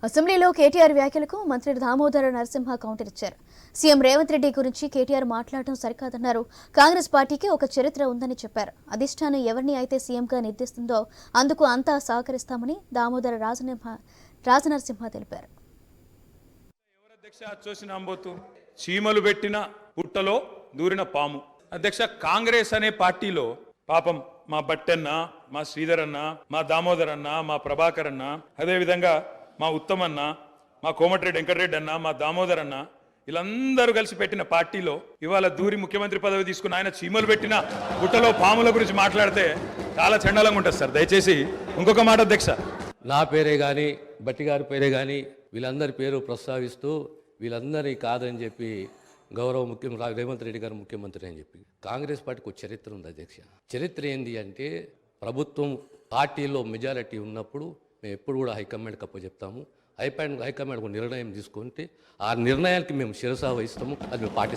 అసెంబ్లీలో కేటీఆర్ వ్యాఖ్యలకు మంత్రి దామోదర నరసింహ కౌంటర్ ఇచ్చారు. సీఎం రేవంత్ రెడ్డి గురించి కేటీఆర్ మాట్లాడటం సరికాదన్నారు. కాంగ్రెస్ పార్టీకి ఒక చరిత్ర ఉందని చెప్పారు. అధిష్టానం ఎవరిని అయితే సీఎంగా నిర్దేశిస్తుందో అందుకు అంతా సహకరిస్తామని దామోదర రాజనరసింహ తెలిపారు. చీమలు పెట్టిన పుట్టలో దూరిన పాము. అధ్యక్ష, కాంగ్రెస్ అనే పార్టీలో పాపం మా బట్టన్న, మా శ్రీధర్ అన్న, మా దామోదర్ అన్న, మా ప్రభాకర్ అన్న, అదేవిధంగా మా ఉత్తమన్న, మా కోమటిరెడ్డి వెంకటరెడ్డి అన్న, మా దామోదర్ అన్న, వీళ్ళందరూ కలిసి పెట్టిన పార్టీలో ఇవాళ దూరి ముఖ్యమంత్రి పదవి తీసుకున్న ఆయన చీమలు పెట్టిన పుట్టలో పాముల గురించి మాట్లాడితే చాలా చండాలంగా ఉంటుంది సార్. దయచేసి ఇంకొక మాట అధ్యక్ష, నా పేరే కానీ బట్టి గారి పేరే కానీ వీళ్ళందరి పేరు ప్రస్తావిస్తూ వీళ్ళందరినీ కాదని చెప్పి గౌరవ ముఖ్యమంత్రి రేవంత్ రెడ్డి గారు ముఖ్యమంత్రి అని చెప్పి కాంగ్రెస్ పార్టీకి ఒక చరిత్ర ఉంది అధ్యక్ష. చరిత్ర ఏంది అంటే ప్రభుత్వం పార్టీలో మెజారిటీ ఉన్నప్పుడు మేము ఎప్పుడు కూడా హైకమాండ్కి అప్పచెప్తాము. హైకమాండ్ ఒక నిర్ణయం తీసుకుంటే ఆ నిర్ణయానికి మేము శిరసా వహిస్తాము. అది మేము పార్టీ